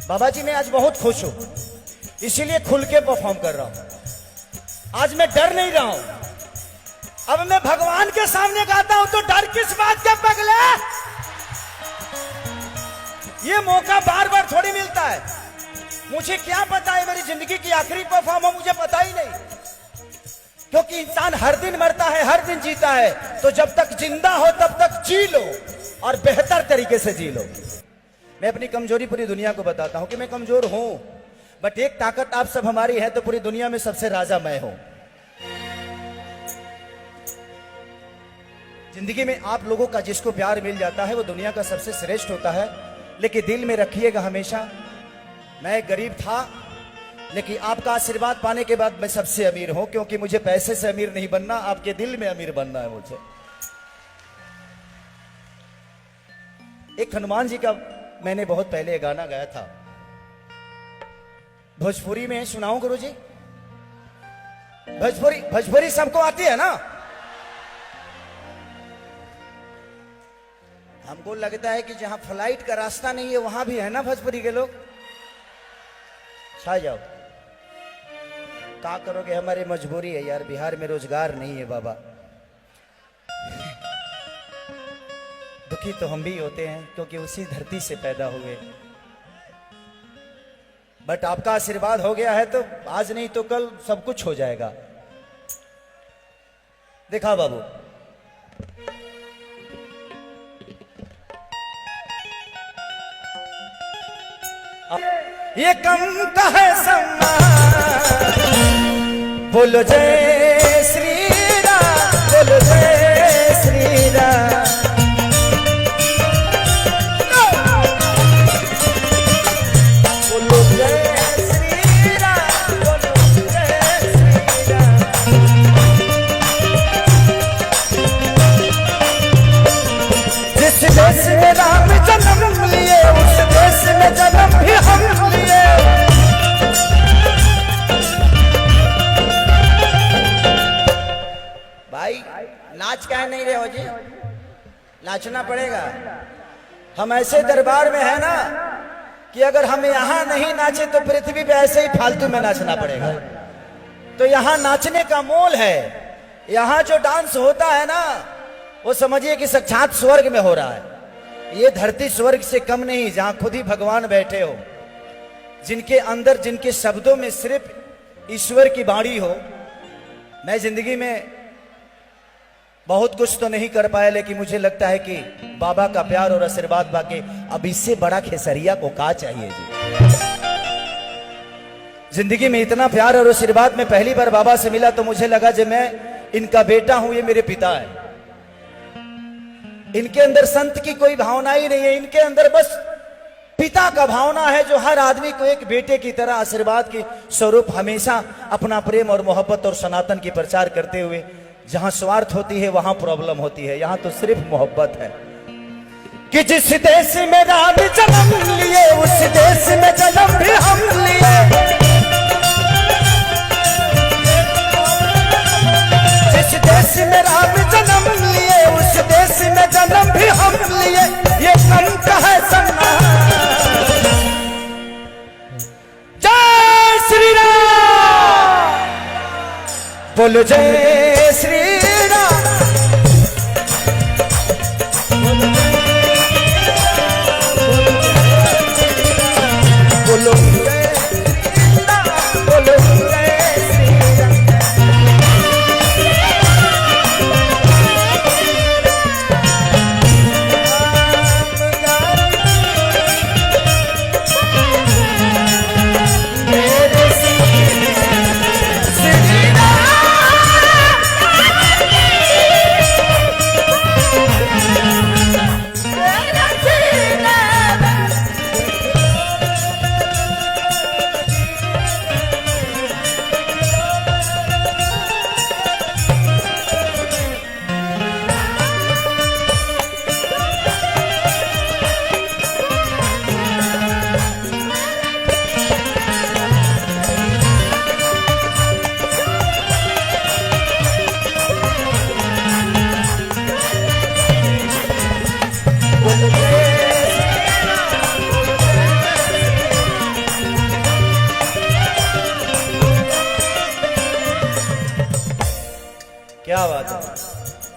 बाबा जी मैं आज बहुत खुश हूं, इसीलिए खुल के परफॉर्म कर रहा हूं। आज मैं डर नहीं रहा हूं। अब मैं भगवान के सामने गाता हूं तो डर किस बात का पगला? ये मौका बार बार थोड़ी मिलता है। मुझे क्या पता है मेरी जिंदगी की आखिरी परफॉर्म हो, मुझे पता ही नहीं, क्योंकि इंसान हर दिन मरता है, हर दिन जीता है। तो जब तक जिंदा हो तब तक जी लो और बेहतर तरीके से जी लो। मैं अपनी कमजोरी पूरी दुनिया को बताता हूं कि मैं कमजोर हूं, बट एक ताकत आप सब हमारी है, तो पूरी दुनिया में सबसे राजा मैं हूं। जिंदगी में आप लोगों का जिसको प्यार मिल जाता है वो दुनिया का सबसे श्रेष्ठ होता है। लेकिन दिल में रखिएगा हमेशा, मैं गरीब था लेकिन आपका आशीर्वाद पाने के बाद मैं सबसे अमीर हूं, क्योंकि मुझे पैसे से अमीर नहीं बनना, आपके दिल में अमीर बनना है मुझे। एक हनुमान जी का मैंने बहुत पहले गाना गाया था, भोजपुरी में सुनाऊं गुरुजी? भोजपुरी सबको आती है ना? हमको लगता है कि जहां फ्लाइट का रास्ता नहीं है वहां भी है ना भोजपुरी के लोग। छा जाओ, क्या करोगे, हमारी मजबूरी है यार, बिहार में रोजगार नहीं है बाबा। दुखी तो हम भी होते हैं क्योंकि उसी धरती से पैदा हुए, बट आपका आशीर्वाद हो गया है तो आज नहीं तो कल सब कुछ हो जाएगा। देखा बाबू, ये कम का है सम्मान, बोलो जय श्री राम, बोलो जय श्री राम। बोलो जय श्री राम, बोलो जय श्री राम। जिस देश में राम जन्म लिए उस देश में जन्म भी हम लिए। भाई नाच काहे नहीं रहे हो जी? नाचना पड़ेगा। हम ऐसे दरबार में है ना कि अगर हम यहां नहीं नाचे तो पृथ्वी पे ऐसे ही फालतू में नाचना पड़ेगा। तो यहां नाचने का मोल है। यहां जो डांस होता है ना वो समझिए कि साक्षात स्वर्ग में हो रहा है। ये धरती स्वर्ग से कम नहीं, जहां खुद ही भगवान बैठे हो, जिनके अंदर जिनके शब्दों में सिर्फ ईश्वर की वाणी हो। मैं जिंदगी में बहुत कुछ तो नहीं कर पाया, लेकिन मुझे लगता है कि बाबा का प्यार और आशीर्वाद पाके अब इससे बड़ा खेसरिया को क्या चाहिए जी। जिंदगी में इतना प्यार और आशीर्वाद में पहली बार बाबा से मिला तो मुझे लगा जब मैं इनका बेटा हूं, ये मेरे पिता है। इनके अंदर संत की कोई भावना ही नहीं है, इनके अंदर बस पिता का भावना है, जो हर आदमी को एक बेटे की तरह आशीर्वाद के स्वरूप हमेशा अपना प्रेम और मोहब्बत और सनातन की प्रचार करते हुए। जहां स्वार्थ होती है वहां प्रॉब्लम होती है, यहां तो सिर्फ मोहब्बत है। कि जिस देश में राम जन्म लिए उस देश में जन्म भी हम लिए। जिस देश में राम जन्म लिए उस देश में जन्म भी हम लिए। ये कम का है सम्मान, जय श्री राम, बोलो जय श्री राम। बोलो जय श्री राम, बोलो जय श्री राम।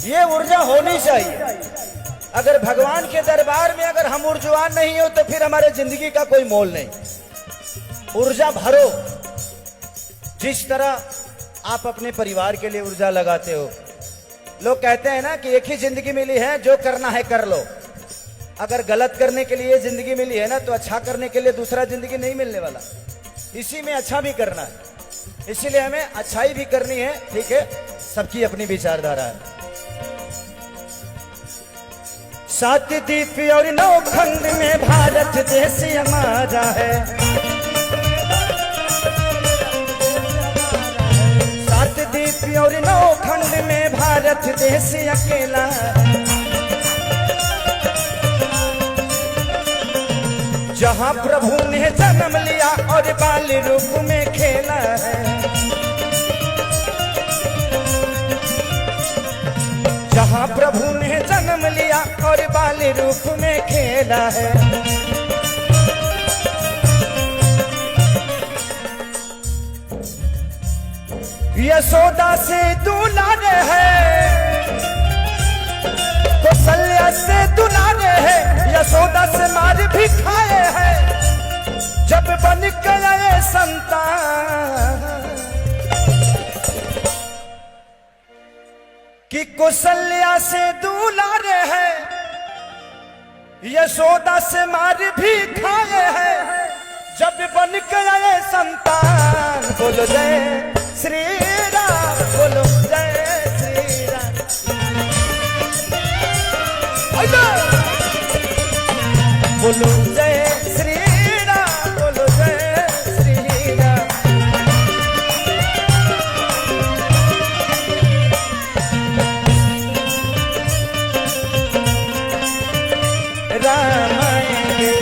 ये ऊर्जा होनी चाहिए। अगर भगवान के दरबार में अगर हम ऊर्जावान नहीं हो तो फिर हमारे जिंदगी का कोई मोल नहीं। ऊर्जा भरो, जिस तरह आप अपने परिवार के लिए ऊर्जा लगाते हो। लोग कहते हैं ना कि एक ही जिंदगी मिली है, जो करना है कर लो। अगर गलत करने के लिए जिंदगी मिली है ना, तो अच्छा करने के लिए दूसरा जिंदगी नहीं मिलने वाला। इसी में अच्छा भी करना है, इसीलिए हमें अच्छाई भी करनी है। ठीक है, सबकी अपनी विचारधारा है। 7 द्वीप और 9 खंड में भारत देश हमारा है। 7 द्वीप और 9 खंड में भारत देश अकेला है। जहां प्रभु ने जन्म लिया और बाल रूप में खेला है। जहां प्रभु ने जन्म लिया और बाल रूप में खेला है। यशोदा से दुलारे है, कौशल्या से दुलारे है, यशोदा से मार भी खाए हैं। जब बन गए संतान कि कौशल्या से दुलारे है, यशोदा से मार भी खाए हैं। जब बन गए संतान, बोलो जय श्री राम, बोलो जय श्री राम। बोलो जय श्री राम, बोलो जय श्री राम। राम आएंगे,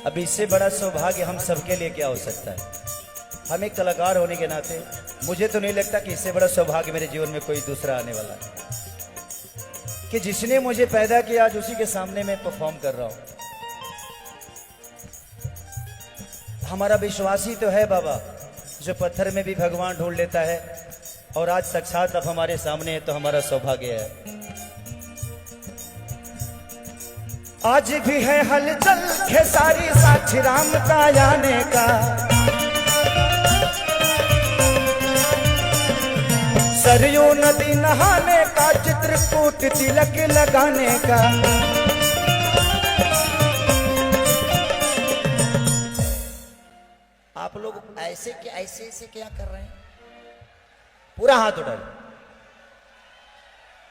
अब इससे बड़ा सौभाग्य हम सबके लिए क्या हो सकता है। हम एक कलाकार होने के नाते मुझे तो नहीं लगता कि इससे बड़ा सौभाग्य मेरे जीवन में कोई दूसरा आने वाला है कि जिसने मुझे पैदा किया आज उसी के सामने मैं परफॉर्म कर रहा हूं। हमारा विश्वास ही तो है बाबा, जो पत्थर में भी भगवान ढूंढ लेता है और आज साक्षात अब हमारे सामने है, तो हमारा सौभाग्य है। आज भी है हलचल खेसारी साक्षी राम का आने का। सरयू नदी नहाने का, चित्रकूट तिलक लगाने का। आप लोग ऐसे क्या कर रहे हैं? पूरा हाथ उठाओ।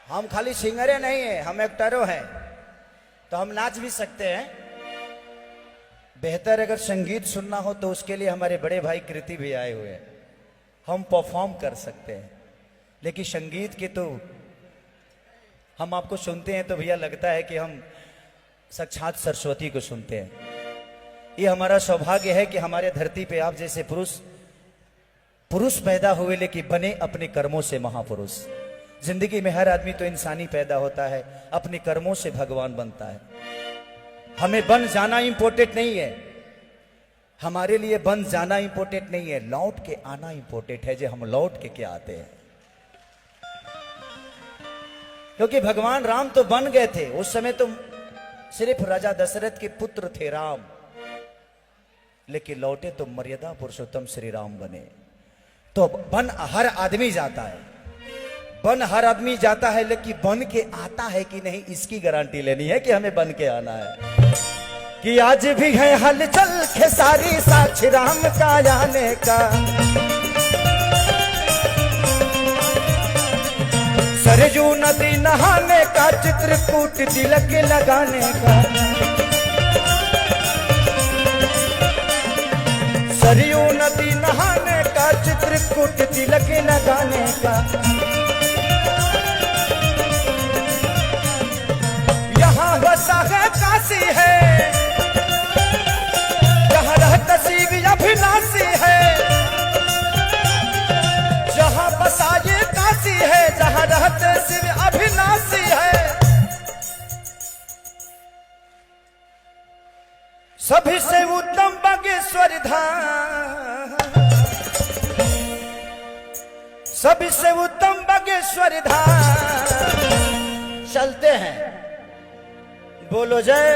हम खाली सिंगरे नहीं है, हम एक्टरों हैं, तो हम नाच भी सकते हैं। बेहतर अगर संगीत सुनना हो तो उसके लिए हमारे बड़े भाई कृति भी आए हुए हैं, हम परफॉर्म कर सकते हैं। लेकिन संगीत के तो हम आपको सुनते हैं तो भैया लगता है कि हम साक्षात सरस्वती को सुनते हैं। ये हमारा सौभाग्य है कि हमारे धरती पे आप जैसे पुरुष पैदा हुए, लेकिन बने अपने कर्मों से महापुरुष। जिंदगी में हर आदमी तो इंसानी पैदा होता है, अपने कर्मों से भगवान बनता है। हमें बन जाना इंपॉर्टेंट नहीं है, हमारे लिए बन जाना इंपॉर्टेंट नहीं है, लौट के आना इंपॉर्टेंट है। जो हम लौट के क्या आते हैं, क्योंकि भगवान राम तो बन गए थे, उस समय तो सिर्फ राजा दशरथ के पुत्र थे राम, लेकिन लौटे तो मर्यादा पुरुषोत्तम श्री राम बने। तो बन हर आदमी जाता है, बन हर आदमी जाता है, लेकिन बन के आता है कि नहीं इसकी गारंटी लेनी है कि हमें बन के आना है। कि आज भी है हलचल खेसारी साक्षी राम का आने का। सरयू नदी नहाने का, चित्रकूट तिलक लगाने का। सरयू नदी नहाने का, चित्रकूट तिलक लगाने का, यहाँ बसा है काशी है, जहाँ रहता शिव अभिलाषी है, जहाँ बसा ये काशी है, जहाँ रहते शिव अभिलाषी है। सभी से उत्तम बागेश्वर धाम, सभी से उत्तम बागेश्वर धाम। चलते हैं, बोलो जय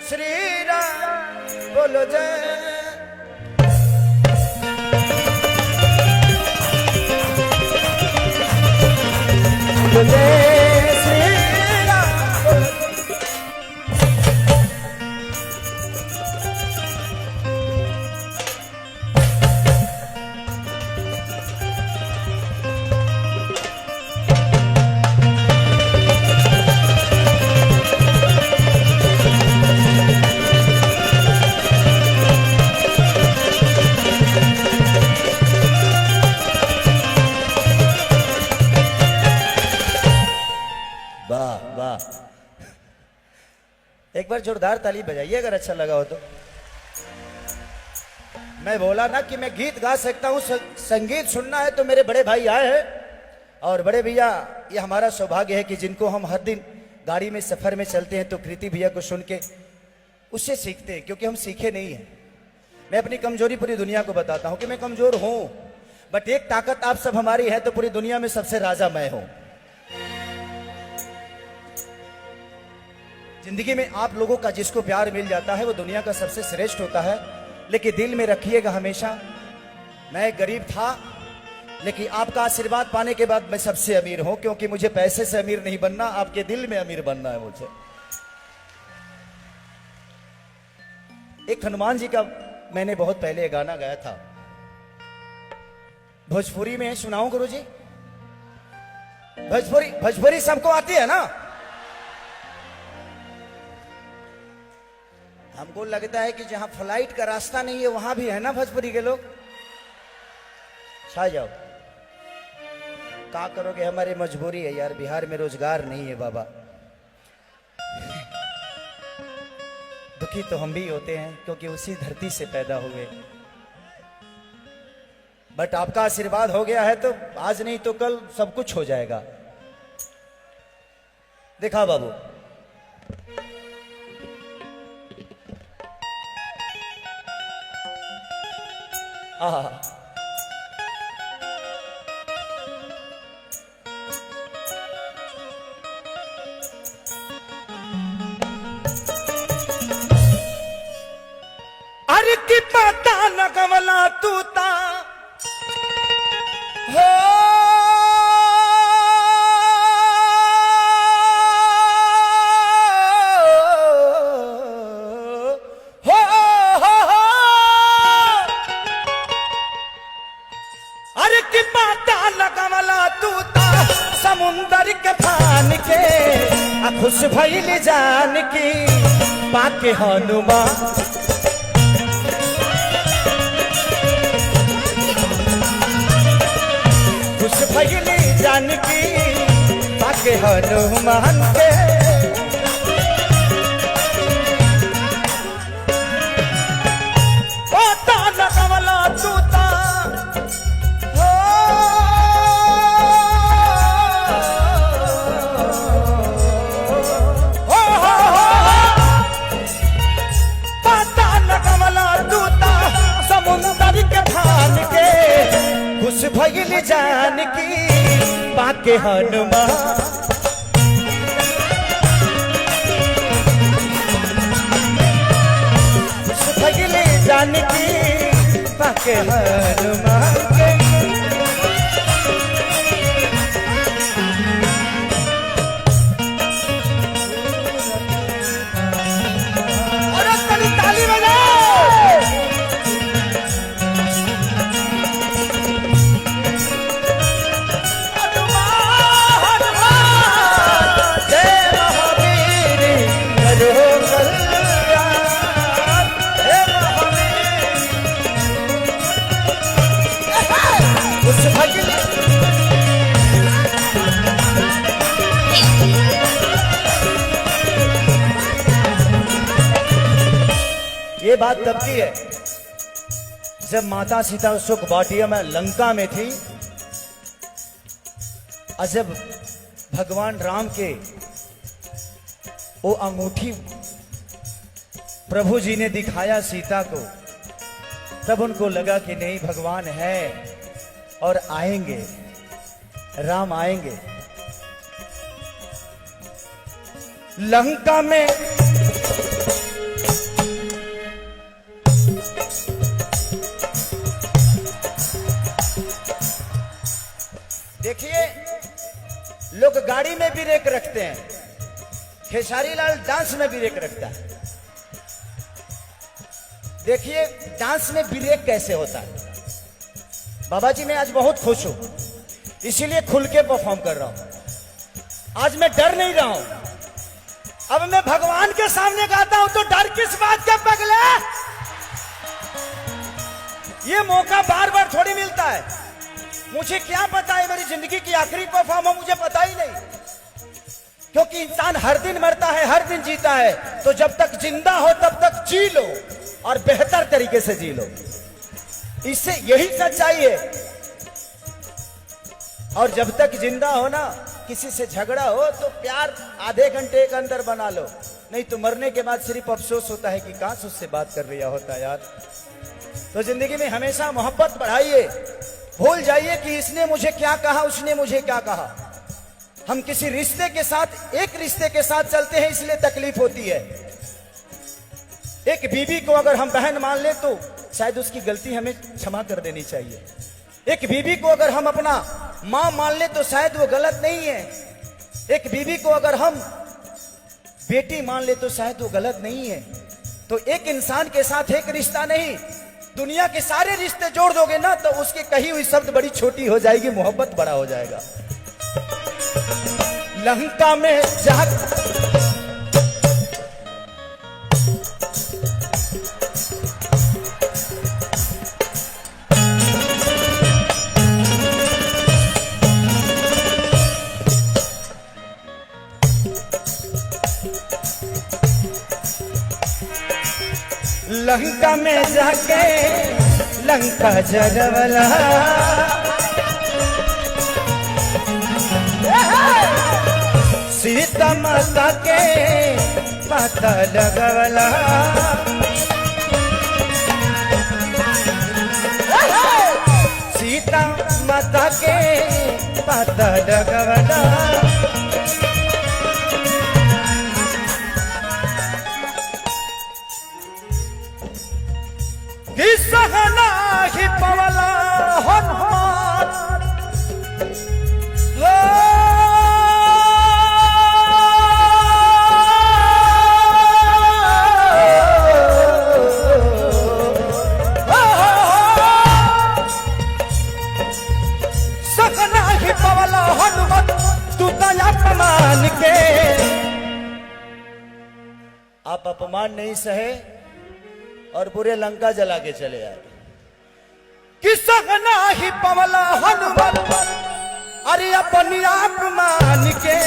श्री राम, बोलो जय। बोलो जय श्री राम, बोलो एक बार जोरदार ताली बजाइए अगर अच्छा लगा हो तो। मैं बोला ना कि मैं गीत गा सकता हूं, संगीत सुनना है तो मेरे बड़े भाई आए हैं। और बड़े भैया, ये हमारा सौभाग्य है कि जिनको हम हर दिन गाड़ी में सफर में चलते हैं तो कृति भैया को सुन के उससे सीखते हैं, क्योंकि हम सीखे नहीं हैं। मैं अपनी कमजोरी पूरी दुनिया को बताता हूं कि मैं कमजोर हूं, बट एक ताकत आप सब हमारी है तो पूरी दुनिया में सबसे राजा मैं हूं। जिंदगी में आप लोगों का जिसको प्यार मिल जाता है वो दुनिया का सबसे श्रेष्ठ होता है। लेकिन दिल में रखिएगा हमेशा, मैं गरीब था लेकिन आपका आशीर्वाद पाने के बाद मैं सबसे अमीर हूं, क्योंकि मुझे पैसे से अमीर नहीं बनना, आपके दिल में अमीर बनना है मुझे। एक हनुमान जी का मैंने बहुत पहले गाना गाया था, भोजपुरी में सुनाऊं गुरुजी? भोजपुरी सबको आती है ना? हमको लगता है कि जहां फ्लाइट का रास्ता नहीं है वहां भी है ना भोजपुरी के लोग। छा जाओ, क्या करोगे, हमारी मजबूरी है यार, बिहार में रोजगार नहीं है बाबा। दुखी तो हम भी होते हैं क्योंकि उसी धरती से पैदा हुए, बट आपका आशीर्वाद हो गया है तो आज नहीं तो कल सब कुछ हो जाएगा। देखा बाबू, अरे की पता न कमला तू ता हो, समुंदर के फान के खुश भइल जान की पाके हनुमान, खुश भइल जान की पाके हनुमान के। पता न कमला तू ता भइल जान की पाके हनुमान, भइल जान की पाके हनुमान के। और ताली बजाओ। उस भगिनी ये बात तब की है जब माता सीता सुख बाटिया में लंका में थी और जब भगवान राम के वो अंगूठी प्रभु जी ने दिखाया सीता को, तब उनको लगा कि नहीं भगवान है और आएंगे, राम आएंगे। लंका में देखिए लोग गाड़ी में भी ब्रेक रखते हैं, खेसारी लाल डांस में भी ब्रेक रखता है। देखिए डांस में ब्रेक कैसे होता है। बाबा जी मैं आज बहुत खुश हूं, इसीलिए खुल के परफॉर्म कर रहा हूं। आज मैं डर नहीं रहा हूं। अब मैं भगवान के सामने गाता हूं तो डर किस बात का पगला। ये मौका बार बार थोड़ी मिलता है। मुझे क्या पता है मेरी जिंदगी की आखिरी परफॉर्म हो, मुझे पता ही नहीं, क्योंकि इंसान हर दिन मरता है, हर दिन जीता है। तो जब तक जिंदा हो तब तक जी लो और बेहतर तरीके से जी लो, इससे यही सच्चाई है। और जब तक जिंदा हो ना, किसी से झगड़ा हो तो प्यार आधे घंटे के अंदर बना लो, नहीं तो मरने के बाद सिर्फ अफसोस होता है कि काश उससे बात कर लिया होता यार। तो जिंदगी में हमेशा मोहब्बत बढ़ाइए, भूल जाइए कि इसने मुझे क्या कहा, उसने मुझे क्या कहा। हम किसी रिश्ते के साथ, एक रिश्ते के साथ चलते हैं इसलिए तकलीफ होती है। एक बीवी को अगर हम बहन मान ले तो शायद उसकी गलती हमें क्षमा कर देनी चाहिए। एक बीवी को अगर हम अपना मां मान ले तो शायद वो गलत नहीं है। एक बीवी को अगर हम बेटी मान ले तो शायद वो गलत नहीं है। तो एक इंसान के साथ एक रिश्ता नहीं, दुनिया के सारे रिश्ते जोड़ दोगे ना तो उसकी कही हुई शब्द बड़ी छोटी हो जाएगी, मोहब्बत बड़ा हो जाएगा। लंका में जाकर लंका में जाके लंका जगवला, सीता माता के पता लगवला। सीता माता के पता लगवला। सहना ही पवला हनुमान, सहना ही पवला हनुमान तू दया अपमान के। आप अपमान नहीं सहे और पूरे लंका जला के चले आए। किसना ही पवला हनुमान, अरे अपनी आप मान के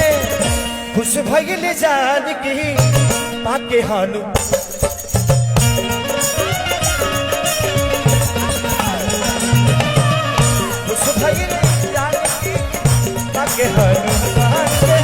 खुश भइल जान की पाके हनु। खुश भइल जान की पाके हनुमान के।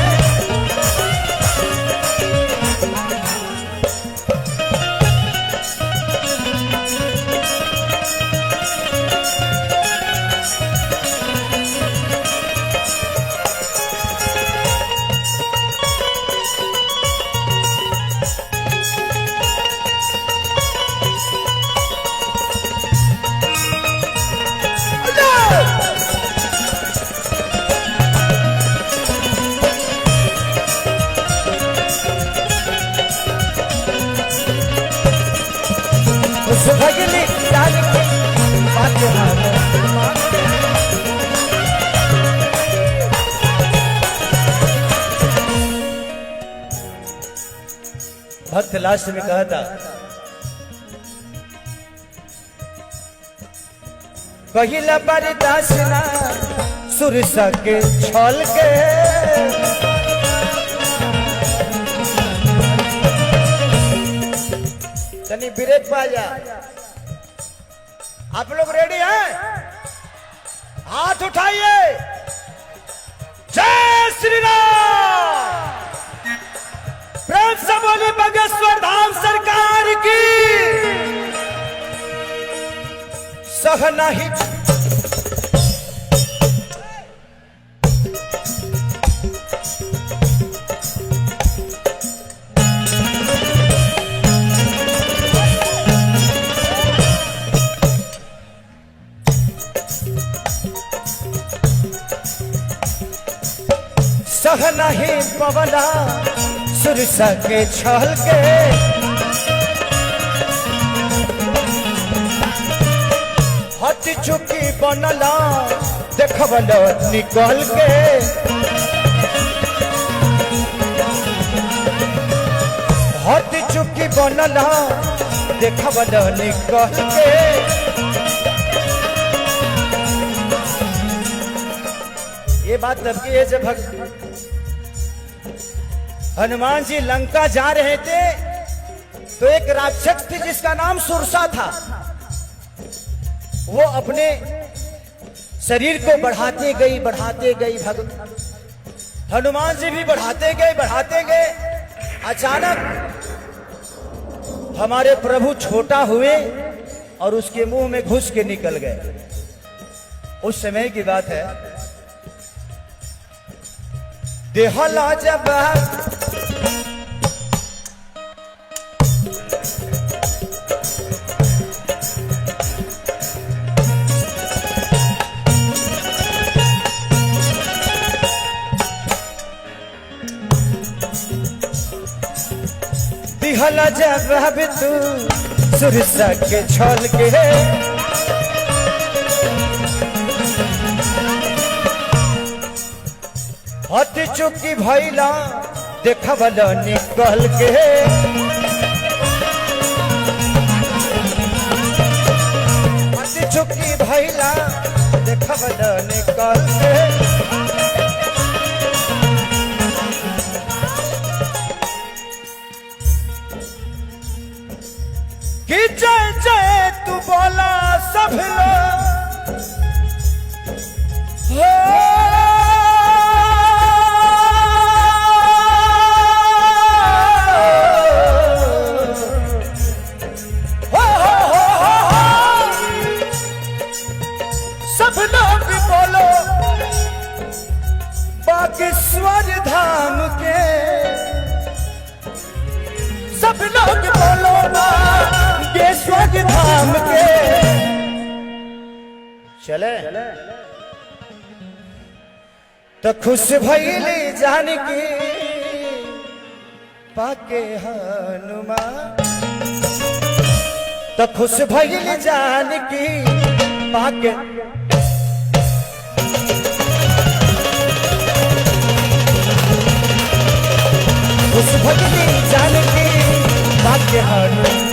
भगनी जान के बात भक्त लास्ट में कहा था पहिला बरदास ना सुरसा के छल के तनी ब्रेक पा जा। आप लोग रेडी हैं? हाथ उठाइए। जय श्री राम। प्रेम से बोली बागेश्वर धाम सरकार की। सहना ही सह नहीं पवना सुरसा के छल के हट चुकी बनला देखबल निकल के हट चुकी बनला देखबल निकल के। ये बात तब की है जब हनुमान जी लंका जा रहे थे तो एक राक्षस थी जिसका नाम सुरसा था। वो अपने शरीर को बढ़ाते गई हनुमान जी भी बढ़ाते गए। अचानक हमारे प्रभु छोटा हुए और उसके मुंह में घुस के निकल गए। उस समय की बात है। देहला जब दिहला जब तू सुरसा के छल के हट चुकी भैला देखबल निकल के। हट चुकी भैला देखबल निकल के। कि जय जय तू बोला सब लोग सब लोग बोलो बागेश्वर धाम के। सब लोग बोलो बागेश्वर धाम के। चले तो खुश भइली जानकी पाके हनुमान। तो खुश भइली जानकी पाके खुश भइली जानकी पाके हनुमान।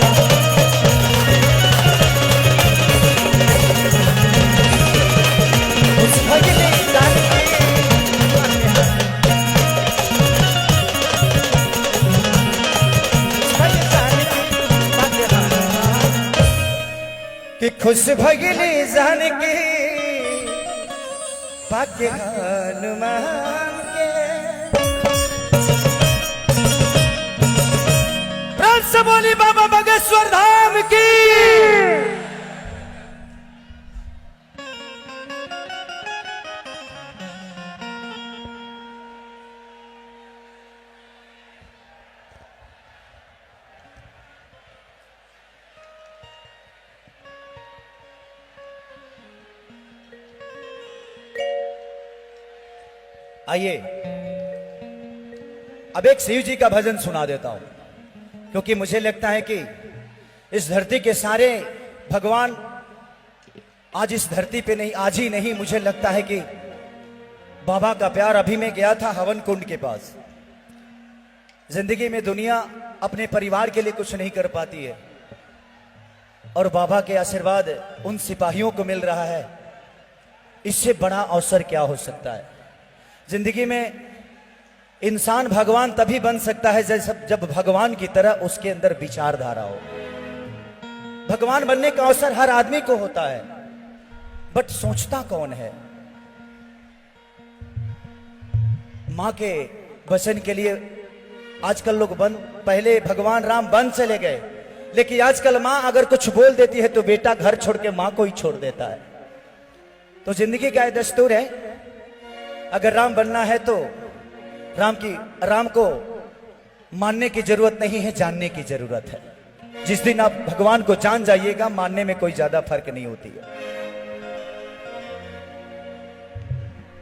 खुश भइली जानकी कि खुश भइली जानकी पाके हनुमान के। प्रेम से बोली बाबा बागेश्वर धाम की। आइए अब एक शिव जी का भजन सुना देता हूं, क्योंकि मुझे लगता है कि इस धरती के सारे भगवान आज इस धरती पे नहीं, आज ही नहीं, मुझे लगता है कि बाबा का प्यार। अभी मैं गया था हवन कुंड के पास। जिंदगी में दुनिया अपने परिवार के लिए कुछ नहीं कर पाती है, और बाबा के आशीर्वाद उन सिपाहियों को मिल रहा है। इससे बड़ा अवसर क्या हो सकता है? जिंदगी में इंसान भगवान तभी बन सकता है जब भगवान की तरह उसके अंदर विचारधारा हो। भगवान बनने का अवसर हर आदमी को होता है, बट सोचता कौन है? मां के वचन के लिए आजकल लोग पहले भगवान राम वन चले गए, लेकिन आजकल मां अगर कुछ बोल देती है तो बेटा घर छोड़ के मां को ही छोड़ देता है। तो जिंदगी का दस्तूर है, अगर राम बनना है तो राम को मानने की जरूरत नहीं है, जानने की जरूरत है। जिस दिन आप भगवान को जान जाइएगा, मानने में कोई ज्यादा फर्क नहीं होती है।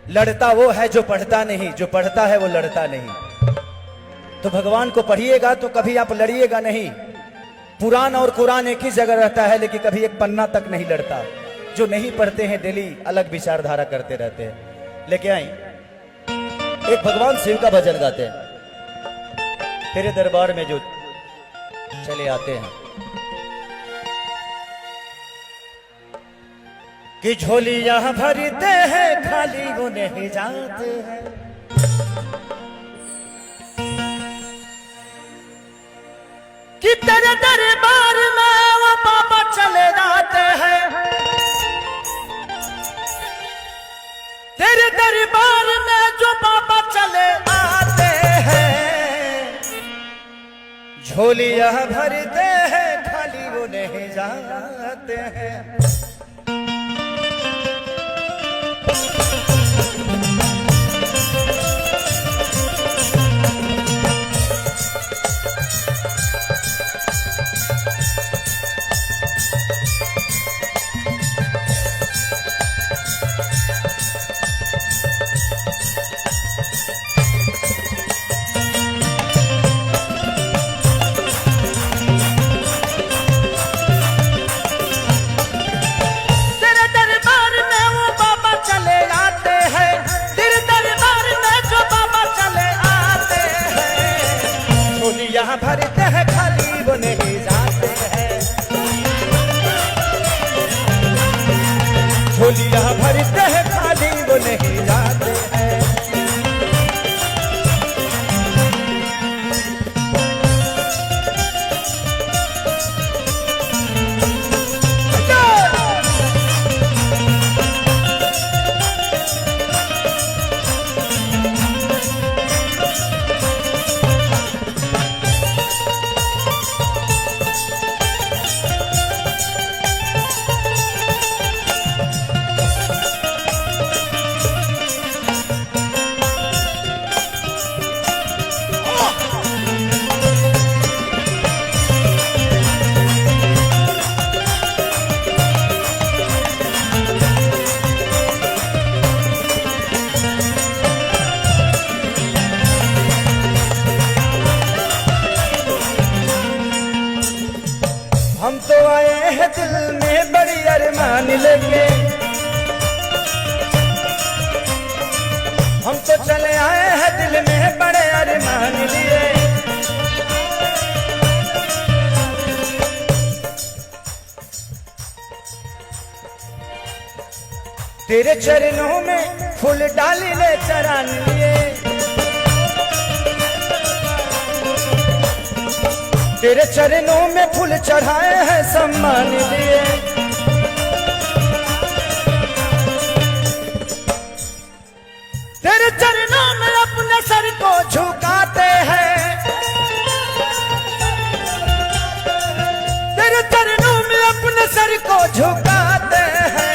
लड़ता वो है जो पढ़ता नहीं, जो पढ़ता है वो लड़ता नहीं। तो भगवान को पढ़िएगा तो कभी आप लड़िएगा नहीं। पुराण और कुरान एक ही जगह रहता है, लेकिन कभी एक पन्ना तक नहीं लड़ता। जो नहीं पढ़ते हैं डेली अलग विचारधारा करते रहते हैं। लेके आई एक भगवान शिव का भजन गाते हैं। तेरे दरबार में जो चले आते हैं कि झोलियां भरते हैं, खाली वो नहीं जाते हैं। कि तेरे दरबार में वो बाबा चले जाते हैं, तेरे दरबार में जो बाबा चले आते हैं। झोलियां भरते हैं, खाली वो नहीं जाते हैं। भरते हैं, खाली वो नहीं जाते हैं। झोलियां भरते हैं, खाली वो नहीं जाते हैं। हम तो आए हैं दिल में बड़ी अरमान लेके, हम तो चले आए हैं दिल में बड़े अरमान लिए। तेरे चरणों में फूल डाली ले चरान लिए। तेरे चरणों में फूल चढ़ाए हैं सम्मान लिए। तेरे चरणों में अपने सर को झुकाते हैं। तेरे चरणों में अपने सर को झुकाते हैं।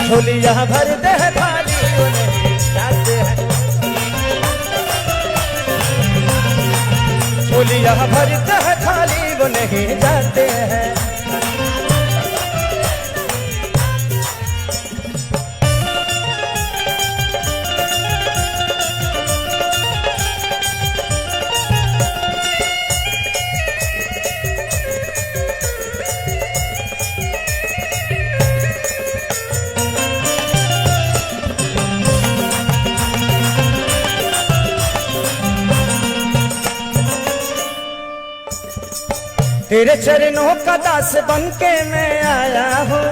झोलियां भरते हैं, खाली वो नहीं जाते हैं। झोलियां भरते हैं, खाली वो नहीं जाते हैं। तेरे चरणों का दास बन के मैं आया हूँ,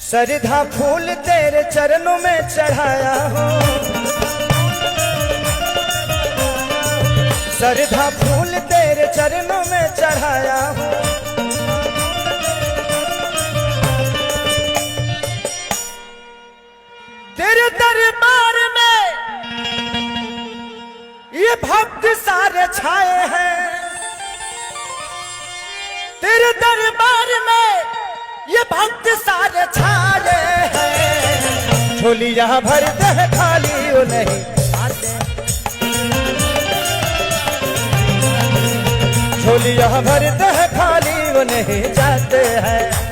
श्रद्धा फूल तेरे चरणों में चढ़ाया हूँ, श्रद्धा फूल तेरे चरणों में चढ़ाया हूँ। तेरे दरबार में ये भक्त सारे छाए हैं, तेरे दरबार में ये भक्त सारे छाए हैं। झोलियां भरते हैं खाली वो नहीं आते, झोलियां भरते हैं खाली वो नहीं जाते हैं।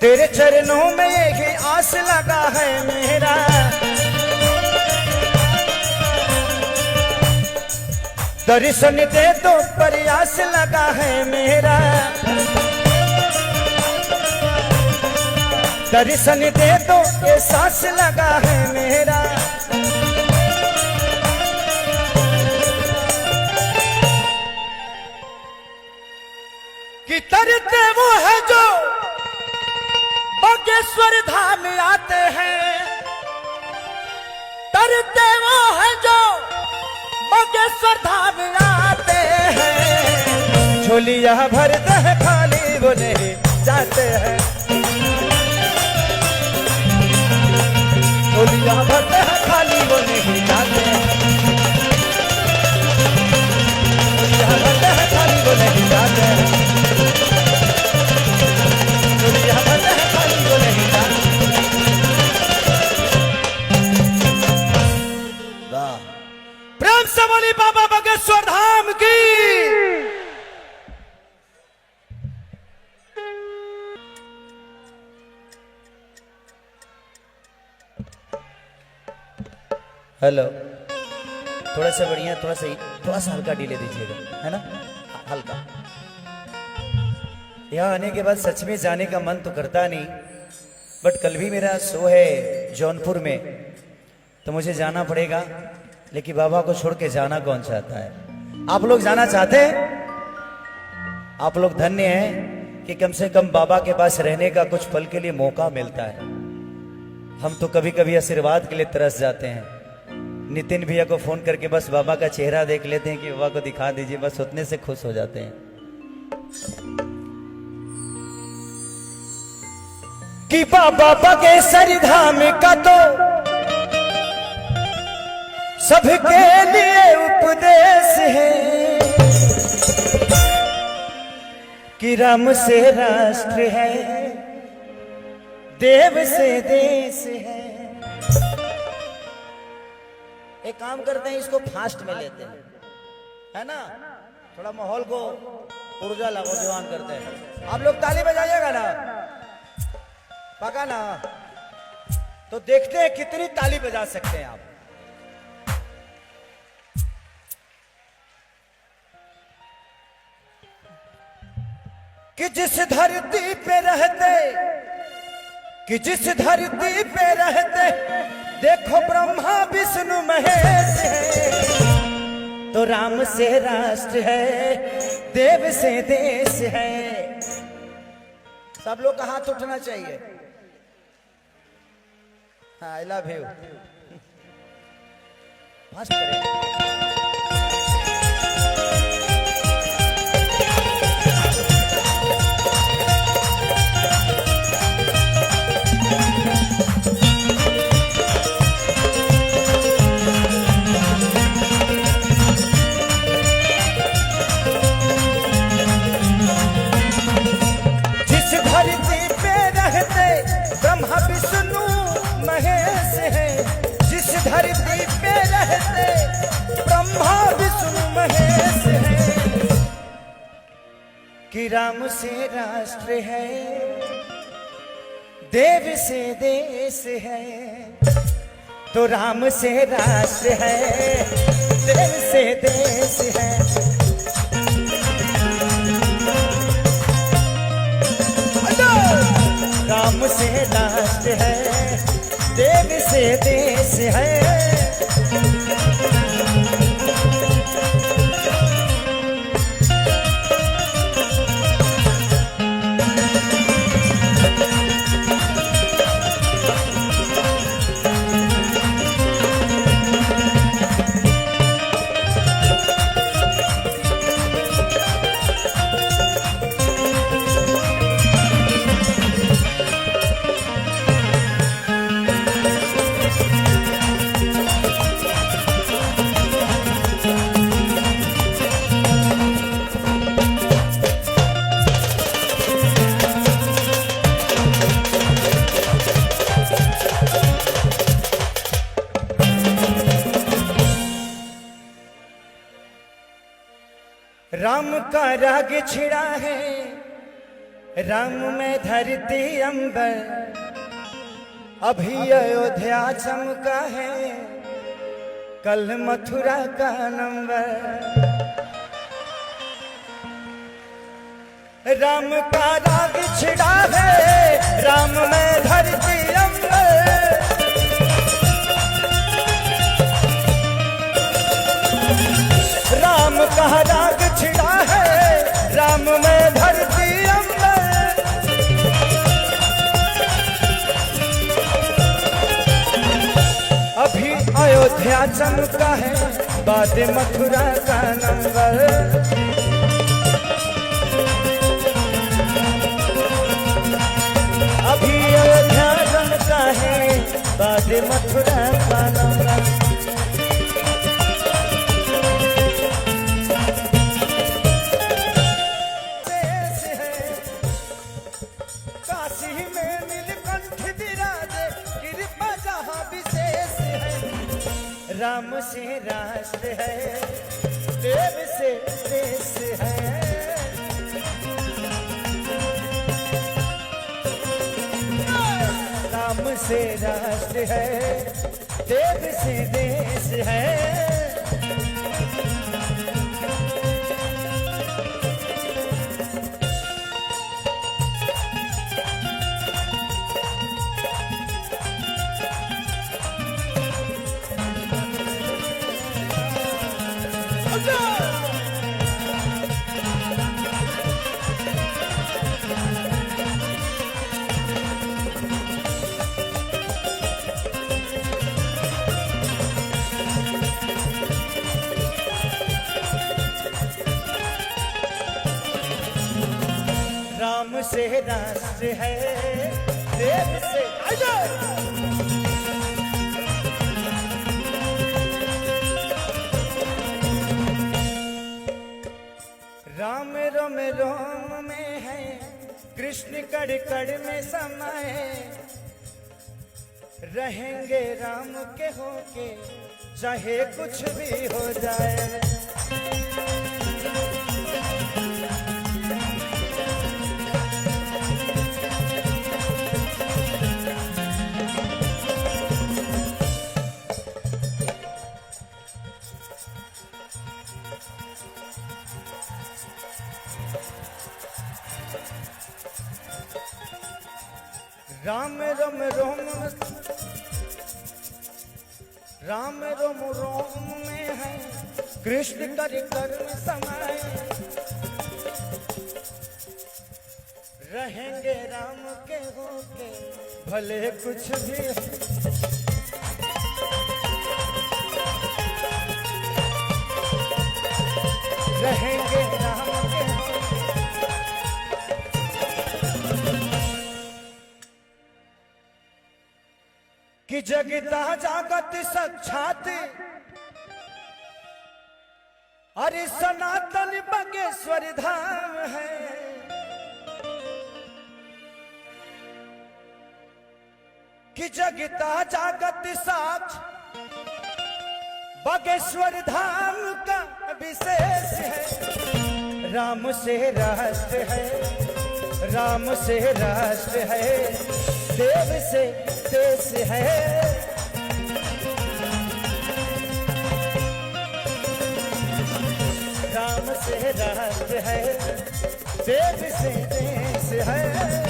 तेरे चरणों में एक आस लगा है मेरा, दर्शन दे तो प्रयास लगा है मेरा, दर्शन दे तो एहसास लगा है मेरा। कि तरते वो है जो बागेश्वर धाम आते हैं, तरते वो है जो बागेश्वर धाम आते हैं। झोलियां भरते हैं खाली वो नहीं जाते हैं, झोलियां भरते हैं खाली वो नहीं जाते हैं, झोलियां भरते हैं खाली वो नहीं जाते हैं, झोलियां भरते हैं खाली वो नहीं जाते। वाह, प्रेम से बोली बाबा बागेश्वर धाम की। हेलो, थोड़ा सा बढ़िया, थोड़ा सा हल्का डीले दीजिएगा, है ना, हल्का। यहाँ आने के बाद सच में जाने का मन तो करता नहीं, बट कल भी मेरा शो है जौनपुर में, तो मुझे जाना पड़ेगा। लेकिन बाबा को छोड़ के जाना कौन चाहता है? आप लोग जाना चाहते हैं? आप लोग धन्य हैं कि कम से कम बाबा के पास रहने का कुछ पल के लिए मौका मिलता है। हम तो कभी कभी आशीर्वाद के लिए तरस जाते हैं। नितिन भैया को फोन करके बस बाबा का चेहरा देख लेते हैं कि बाबा को दिखा दीजिए, बस उतने से खुश हो जाते हैं। कि बाबा बागेश्वर धाम का तो सबके लिए उपदेश है, कि राम से राष्ट्र है, देव से देश है। एक काम करते हैं, इसको फास्ट में लेते हैं, है ना, थोड़ा माहौल को ऊर्जा लाजवान करते हैं। आप लोग ताली बजाइएगा ना, पका ना, तो देखते हैं कितनी ताली बजा सकते हैं आप। कि जिस धरती पे रहते, कि जिस धरती पे रहते देखो ब्रह्मा विष्णु महेश है, तो राम से राष्ट्र है, देव से देश है। सब लोग का हाथ उठना चाहिए। हाँ, आई लव यू। फास्ट करें। ब्रह्मा विष्णु कि राम से राष्ट्र है, देव से देश है, तो राम से राष्ट्र है, देव से देश है। राम से राष्ट्र है, देव से देश है। राम का राग छिड़ा है, राम में धरती अंबर, अभी अयोध्या चमका है, कल मथुरा का नंबर। राम का राग छिड़ा है, राम में धरती अंबर, राम का राग छिड़ा है, राम में धरती अंबर। अभी अयोध्या चमका है, बाद मथुरा का नंबर। अभी अयोध्या चमका है, बाद मथुरा का नंबर। राम से राष्ट्र है, देव से देश है। राम से राष्ट्र है, देव से देश है। राम से राष्ट्र है, देव से राम रोम रोम में है, कृष्ण कड़ कड़ में समाये, रहेंगे राम के होके चाहे कुछ भी हो जाए। राम रोम रोम, राम रोम रोम में है, कृष्ण कर कर समाये, रहेंगे राम के होके भले कुछ भी। रहेंगे राम के कि जगता जागत साक्षात, अरे सनातन बागेश्वर धाम है। कि जगता जागत साक्ष बागेश्वर धाम का विशेष है। राम से राष्ट्र है, राम से राष्ट्र है, देव से देश है। राम से राष्ट्र है, देव से देश है।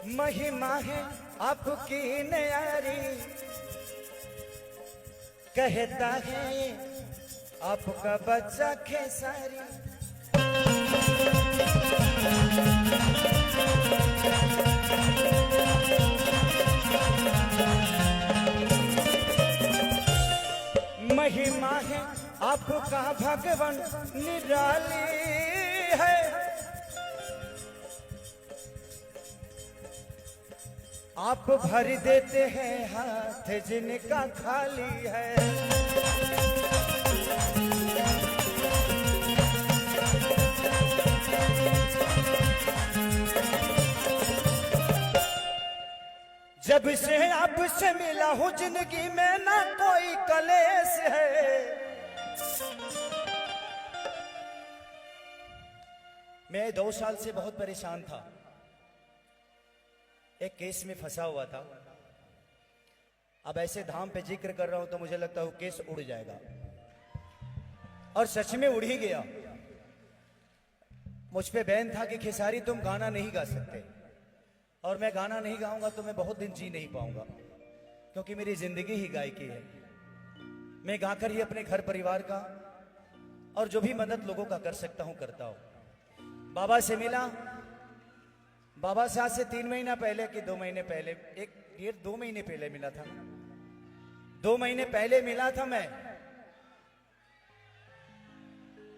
महिमा है आपकी न्यारी, कहता है आपका बच्चा खेसारी। महिमा है आपका भगवान निराली है। आप भर देते हैं हाथ जिनका खाली है। जब से आपसे मिला हूं जिंदगी में ना कोई कलेश है। मैं 2 साल से बहुत परेशान था, एक केस में फंसा हुआ था। अब ऐसे धाम पे जिक्र कर रहा हूं तो मुझे लगता है वो केस उड़ जाएगा, और सच में उड़ ही गया। मुझ पे बैन था कि खेसारी तुम गाना नहीं गा सकते, और मैं गाना नहीं गाऊंगा तो मैं बहुत दिन जी नहीं पाऊंगा, क्योंकि मेरी जिंदगी ही गायकी है। मैं गाकर ही अपने घर परिवार का और जो भी मदद लोगों का कर सकता हूं करता हूं। बाबा से मिला, बाबा से आज से 3 महीना पहले कि 2 महीने पहले, 2 महीने पहले मिला था। 2 महीने पहले मिला था मैं,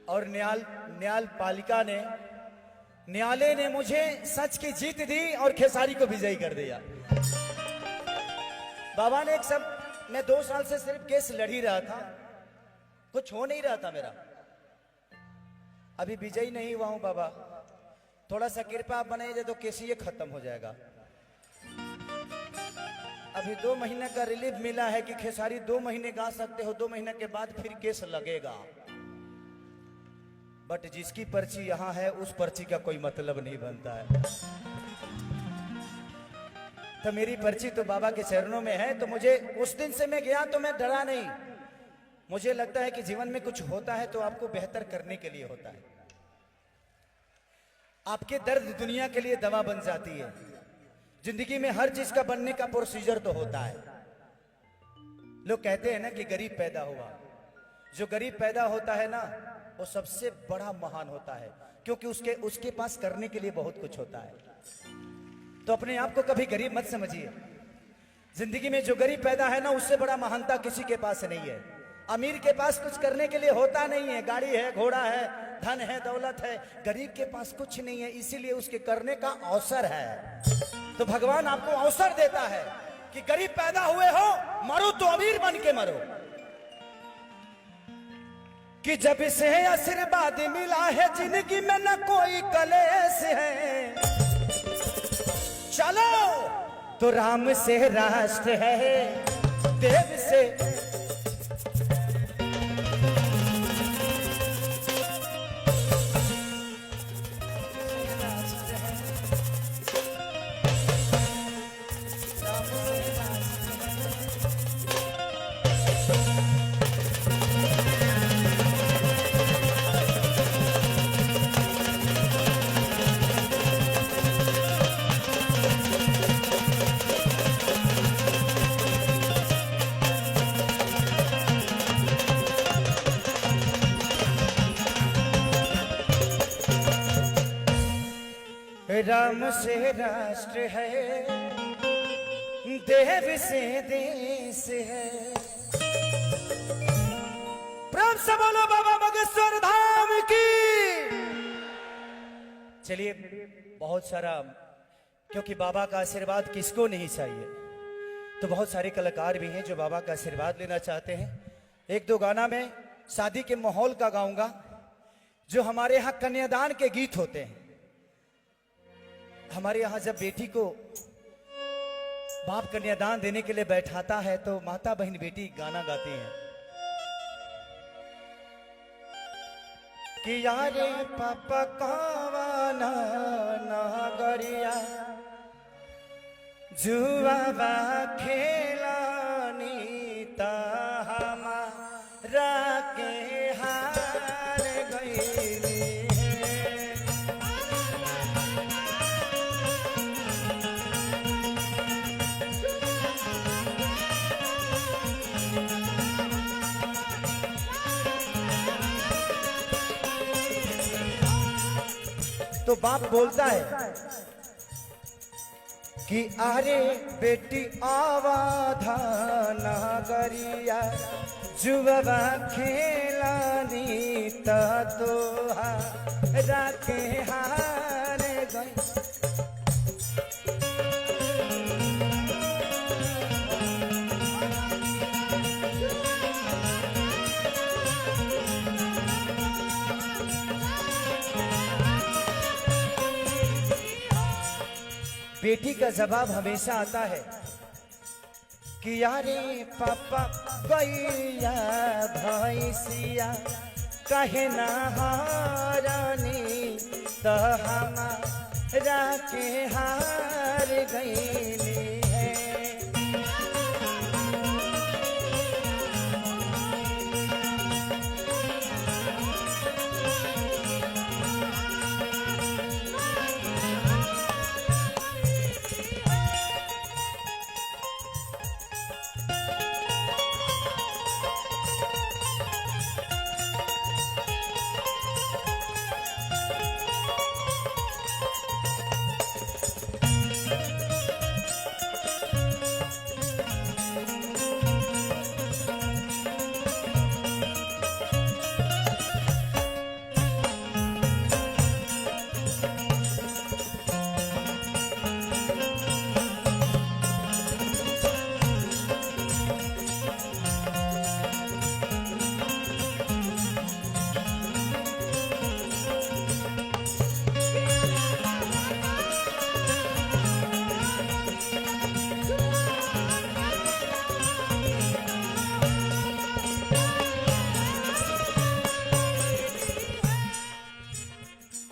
और न्याल पालिका ने, न्यायालय ने मुझे सच की जीत दी और खेसारी को विजयी कर दिया। बाबा ने एक सब, मैं 2 साल से सिर्फ केस लड़ ही रहा था, कुछ हो नहीं रहा था मेरा। अभी विजयी नहीं हुआ हूं बाबा, थोड़ा सा कृपा आप बनाइए तो केस ये खत्म हो जाएगा। अभी 2 महीने का रिलीफ मिला है कि खेसारी 2 महीने गा सकते हो, 2 महीने के बाद फिर केस लगेगा। बट जिसकी पर्ची यहां है उस पर्ची का कोई मतलब नहीं बनता है। तो मेरी पर्ची तो बाबा के चरणों में है। तो मुझे उस दिन से मैं गया तो मैं डरा नहीं। मुझे लगता है कि जीवन में कुछ होता है तो आपको बेहतर करने के लिए होता है। आपके दर्द दुनिया के लिए दवा बन जाती है। जिंदगी में हर चीज का बनने का प्रोसीजर तो होता है। लोग कहते हैं ना कि गरीब पैदा हुआ। जो गरीब पैदा होता है ना वो सबसे बड़ा महान होता है, क्योंकि उसके पास करने के लिए बहुत कुछ होता है। तो अपने आप को कभी गरीब मत समझिए। जिंदगी में जो गरीब पैदा है ना उससे बड़ा महानता किसी के पास नहीं है। अमीर के पास कुछ करने के लिए होता नहीं है, गाड़ी है, घोड़ा है, धन है, दौलत है। गरीब के पास कुछ नहीं है, इसीलिए उसके करने का अवसर है। तो भगवान आपको अवसर देता है कि गरीब पैदा हुए हो, मरो तो अमीर बन के मरो। कि जब से आशीर्वाद मिला है जिंदगी में न कोई कलेश है। चलो तो राम से राष्ट्र है, देव से राम से राष्ट्र है, देव से देश है। प्रेम से बोलो बाबा बागेश्वर धाम की। चलिए, बहुत सारा, क्योंकि बाबा का आशीर्वाद किसको नहीं चाहिए, तो बहुत सारे कलाकार भी हैं जो बाबा का आशीर्वाद लेना चाहते हैं। एक दो गाना मैं शादी के माहौल का गाऊंगा, जो हमारे यहाँ कन्यादान के गीत होते हैं। हमारे यहाँ जब बेटी को बाप कन्यादान देने के लिए बैठाता है तो माता बहन बेटी गाना गाती हैं कि यारे पापा कावाना नागरिया जुआबा खेलानी ता हमारा के हार गईली तो बाप बोलता है कि अरे बेटी आवाधा नागरिया जुबा खेलानी तोहा राखे हार गई। बेटी का जवाब हमेशा आता है कि यारे पापा गैया भैंसिया कहे ना हारानी तो हमारा के हार गईली है।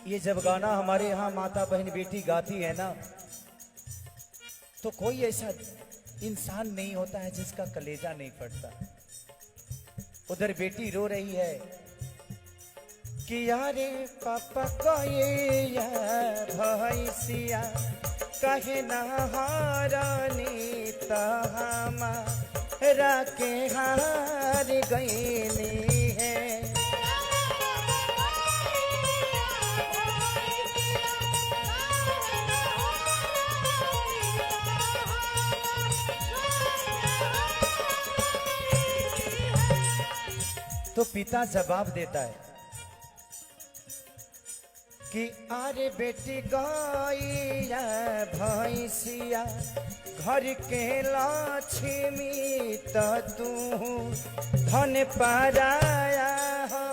ये जब गाना हमारे यहाँ माता बहन बेटी गाती है ना, तो कोई ऐसा इंसान नहीं होता है जिसका कलेजा नहीं फटता। उधर बेटी रो रही है कि यारे पापा को ये भैंसिया कहे ना हारानी तो हमारा के हार गईली है। तो पिता जवाब देता है कि अरे बेटी गैया भैंसिया घर के लक्ष्मी तो तू धन पराया हो।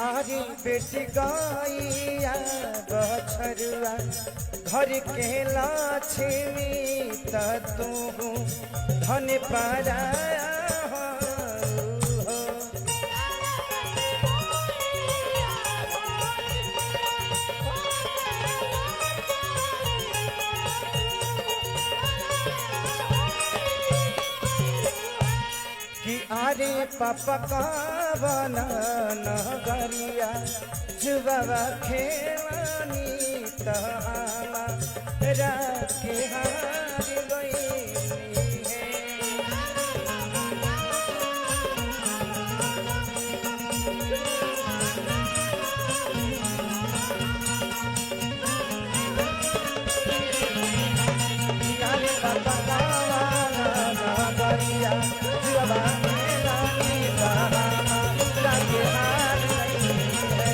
आरे बेटी गैया बछरुआ घर के लक्ष्मी तो तू धन पराया हो। कि अरे पापा का बना नगरिया जुबाबा खेवानी तहामा राखे हार गईनी है। यारे बाबा गावाना नगरिया जुबाबा खेवानी तहामा राखे हार गईनी है।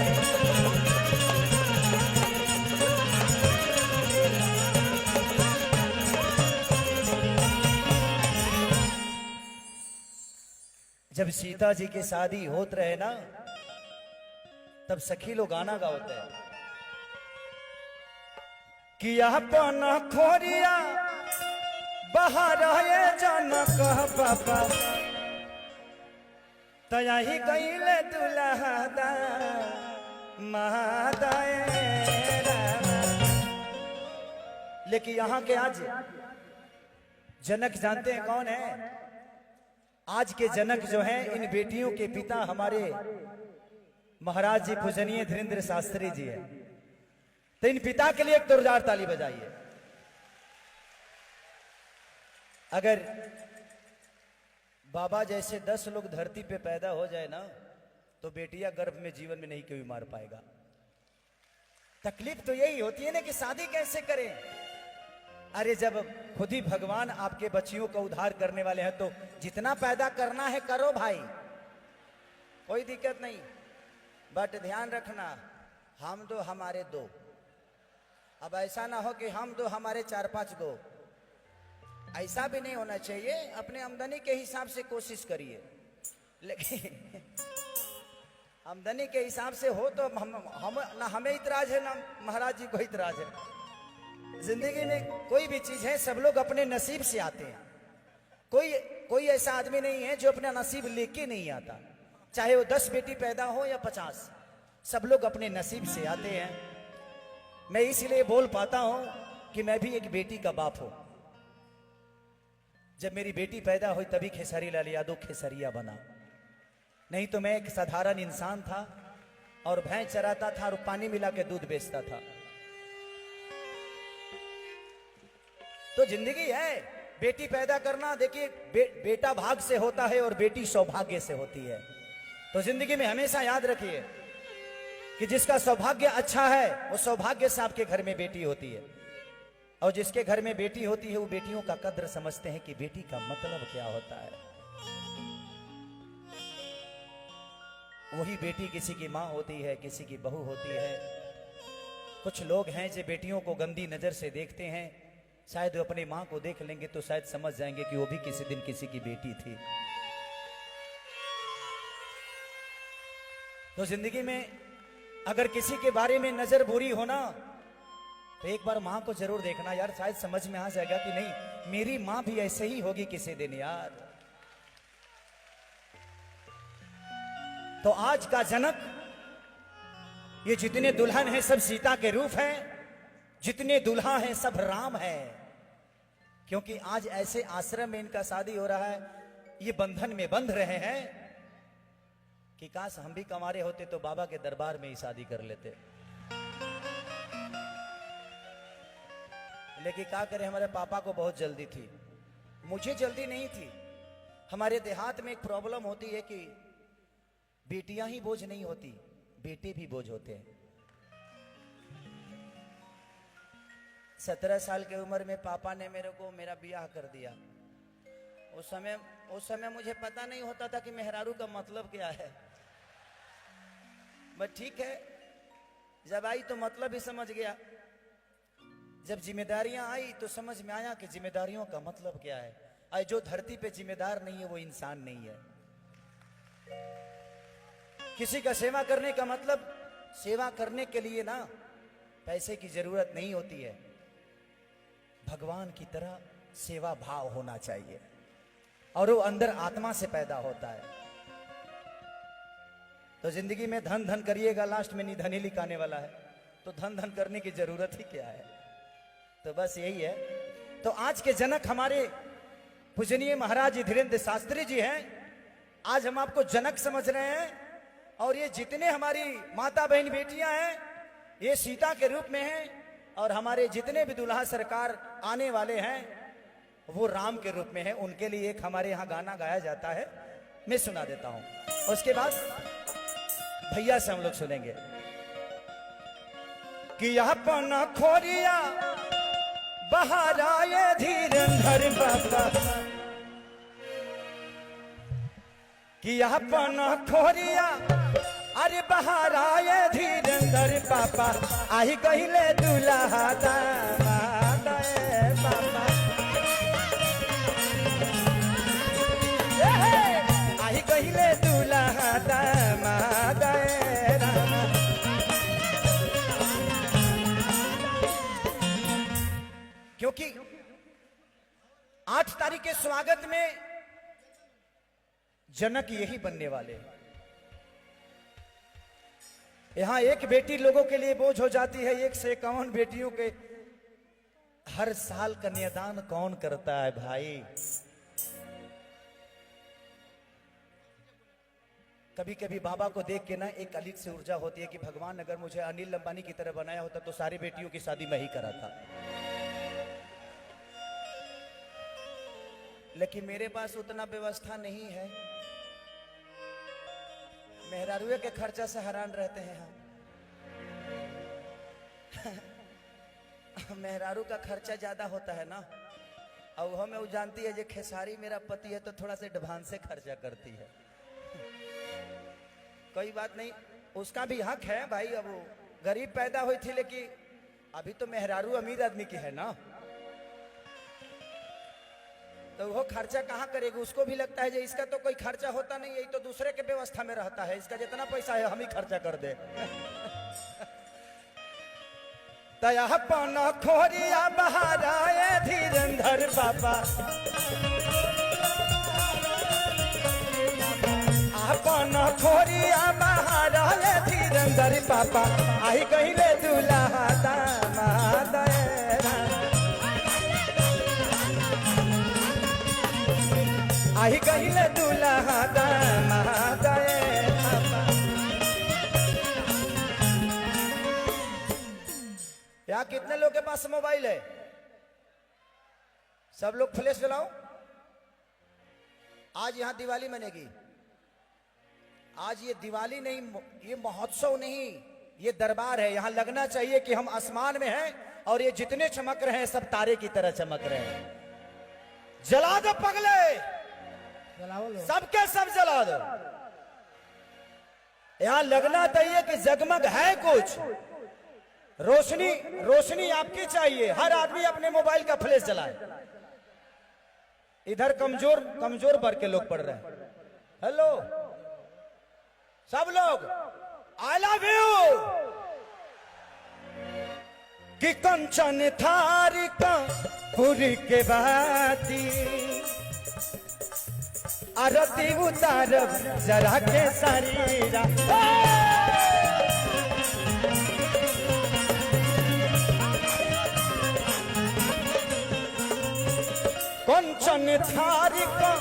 जब सीता जी की शादी होत रहे ना, तब सखी लोग गाना गाते हैं कि अपन खोरिया बाहर है जनक पापा तया ही गईले दुल्हा महादायरा। लेकिन यहाँ के आज जनक जानते हैं कौन है? आज के जनक जो हैं इन बेटियों के पिता हमारे महाराज जी पूजनीय धीरेन्द्र शास्त्री जी हैं। तो इन पिता के लिए एक जोरदार ताली बजाइए। अगर बाबा जैसे 10 लोग धरती पे पैदा हो जाए ना, तो बेटियां गर्भ में जीवन में नहीं कोई मार पाएगा। तकलीफ तो यही होती है ना कि शादी कैसे करें। अरे जब खुद ही भगवान आपके बच्चियों का उद्धार करने वाले हैं तो जितना पैदा करना है करो भाई, कोई दिक्कत नहीं। बट ध्यान रखना, हम दो हमारे दो। अब ऐसा ना हो कि हम दो हमारे 4-5 दो, ऐसा भी नहीं होना चाहिए। अपने आमदनी के हिसाब से कोशिश करिए, लेकिन आमदनी के हिसाब से हो तो हम ना हमें इतराज है ना महाराज जी को इतराज है। जिंदगी में कोई भी चीज है, सब लोग अपने नसीब से आते हैं। कोई ऐसा आदमी नहीं है जो अपना नसीब लेके नहीं आता। चाहे वो 10 बेटी पैदा हो या 50, सब लोग अपने नसीब से आते हैं। मैं इसलिए बोल पाता हूं कि मैं भी एक बेटी का बाप हूं। जब मेरी बेटी पैदा हुई तभी खेसारी लाल यादव खेसरिया बना, नहीं तो मैं एक साधारण इंसान था और भैंस चराता था और पानी मिला के दूध बेचता था। तो जिंदगी है, बेटी पैदा करना देखिए बेटा भाग से होता है और बेटी सौभाग्य से होती है। तो जिंदगी में हमेशा याद रखिए कि जिसका सौभाग्य अच्छा है वो सौभाग्य से आपके घर में बेटी होती है, और जिसके घर में बेटी होती है वो बेटियों का कद्र समझते हैं कि बेटी का मतलब क्या होता है। वही बेटी किसी की माँ होती है, किसी की बहू होती है। कुछ लोग हैं जो बेटियों को गंदी नजर से देखते हैं, शायद वो अपनी माँ को देख लेंगे तो शायद समझ जाएंगे कि वो भी किसी दिन किसी की बेटी थी। तो जिंदगी में अगर किसी के बारे में नजर बुरी हो ना, तो एक बार माँ को जरूर देखना यार, शायद समझ में आ जाएगा कि नहीं मेरी माँ भी ऐसे ही होगी किसी दिन यार। तो आज का जनक, ये जितने दुल्हन हैं सब सीता के रूप हैं, जितने दुल्हा हैं सब राम है। क्योंकि आज ऐसे आश्रम में इनका शादी हो रहा है, ये बंधन में बंध रहे हैं कि काश हम भी कमारे होते तो बाबा के दरबार में ही शादी कर लेते। लेकिन क्या करें, हमारे पापा को बहुत जल्दी थी, मुझे जल्दी नहीं थी। हमारे देहात में एक प्रॉब्लम होती है कि बेटियां ही बोझ नहीं होती, बेटे भी बोझ होते हैं। 17 साल की उम्र में पापा ने मेरे को मेरा ब्याह कर दिया। उस समय मुझे पता नहीं होता था कि मेहरारू का मतलब क्या है। बट ठीक है, जब आई तो मतलब ही समझ गया। जब जिम्मेदारियां आई तो समझ में आया कि जिम्मेदारियों का मतलब क्या है। आज जो धरती पे जिम्मेदार नहीं है वो इंसान नहीं है। किसी का सेवा करने का मतलब, सेवा करने के लिए ना पैसे की जरूरत नहीं होती है, भगवान की तरह सेवा भाव होना चाहिए, और वो अंदर आत्मा से पैदा होता है। तो जिंदगी में धन धन करिएगा, लास्ट में निधन ही लिखाने वाला है, तो धन धन करने की जरूरत ही क्या है। तो बस यही है। तो आज के जनक हमारे पूजनीय महाराज धीरेन्द्र शास्त्री जी हैं। आज हम आपको जनक समझ रहे हैं, और ये जितने हमारी माता बहन बेटियां हैं ये सीता के रूप में हैं, और हमारे जितने भी दुल्हा सरकार आने वाले हैं वो राम के रूप में है। उनके लिए एक हमारे यहाँ गाना गाया जाता है, मैं सुना देता हूं, उसके बाद भैया से हम लोग सुनेंगे कि अपना खोरिया बाहर आए धीरंधर बाबा, कि अपना खोरिया अरे बाहर आए धीरंधर पापा, आई कहले दूल्हा दामाद बाबा, आई कहले दूल्हा दामाद रामा। क्योंकि 8 तारीख के स्वागत में जनक यही बनने वाले हैं। यहां एक बेटी लोगों के लिए बोझ हो जाती है, 1 से 51 बेटियों के हर साल कन्यादान कौन करता है भाई? कभी कभी बाबा को देख के ना एक अलग से ऊर्जा होती है कि भगवान अगर मुझे अनिल अंबानी की तरह बनाया होता तो सारी बेटियों की शादी मैं ही कराता। लेकिन मेरे पास उतना व्यवस्था नहीं है, मेहरारूए के खर्चा से हैरान रहते हैं हम। मेहरारू का खर्चा ज्यादा होता है ना, और वो हमें जानती है, जो खेसारी मेरा पति है तो थोड़ा से एडवांस से खर्चा करती है। कोई बात नहीं, उसका भी हक है भाई। अब वो गरीब पैदा हुई थी, लेकिन अभी तो मेहरारू अमीर आदमी की है ना, तो वो खर्चा कहाँ करेगी? उसको भी लगता है जो इसका तो कोई खर्चा होता नहीं है, ये तो दूसरे के व्यवस्था में रहता है, इसका जितना पैसा है हम ही खर्चा कर दे। तया पाना खोरिया बाहर आए धीरंधर बाबा, पाना खोरिया बाहर आए धीरंधर पापा, आई कहले दूल्हा दामाद रामा, आई कहले दूल्हा दामाद रामा। यहाँ कितने लोग के पास मोबाइल है? सब लोग फ्लैश जलाओ। आज यहाँ दिवाली मनेगी। आज ये दिवाली नहीं, ये महोत्सव नहीं, ये दरबार है। यहाँ लगना चाहिए कि हम आसमान में हैं और ये जितने चमक रहे हैं सब तारे की तरह चमक रहे हैं। जला दो पगले, सबके सब जला दो। यहाँ लगना चाहिए कि जगमग है कुछ, रोशनी रोशनी आपकी चाहिए। हर आदमी अपने मोबाइल का फ्लैश जलाए। इधर कमजोर कमजोर वर्ग के लोग पढ़ रहे हैं। हेलो सब लोग, आई लव यू। कि कंचन थारी का पुरी के बाती, आरती उतारब जरा के शरीरा। कंचन थारी का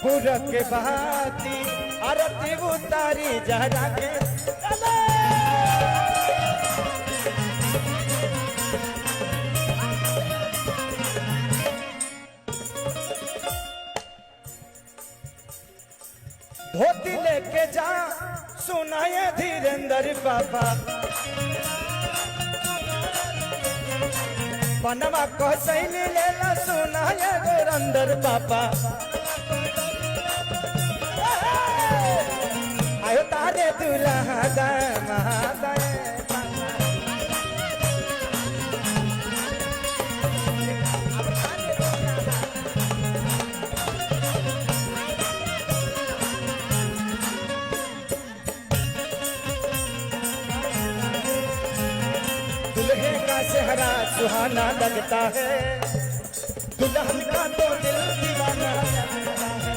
पुरी के बाती, आरती उतारी जरा के। धोती लेके जा सुनाए धीरेंद्र बाबा, पनमा को सैली लेला सुनाए धीरेंद्र बाबा। आयो तारे दूल्हा दामाद चेहरा सुहाना लगता है, दुल्हन का तो दिल दीवाना लगता है।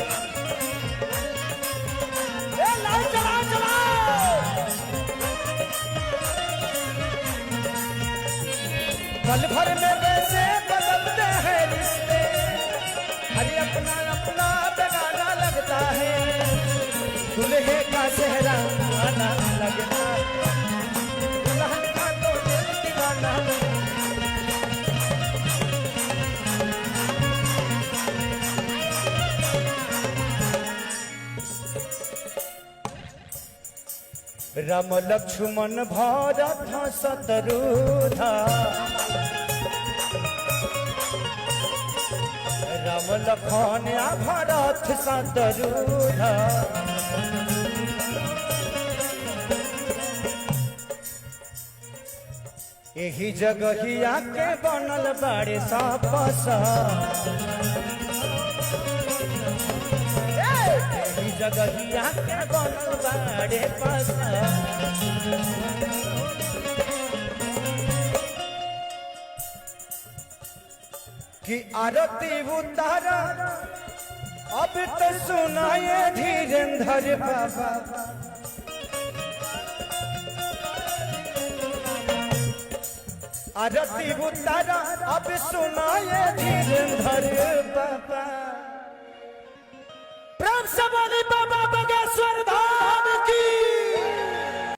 लाइट जलाओ जलाओ। पल भर में वैसे बदलते हैं रिश्ते, हर अपना अपना बेगाना लगता है। राम लक्ष्मण भरत शत्रुघ्न राम लक्ष्मण भरत शत्रुघ्न यही जगहिया के बनल बाड़े सपस यही जगहिया के बनल बाड़े पस कि आरती उतारा अब तो सुनाए धीरेन्द्र बाबा आरती उतारा अब सुनाए धीरेन्द्र बाबा प्रेम से बोले बाबा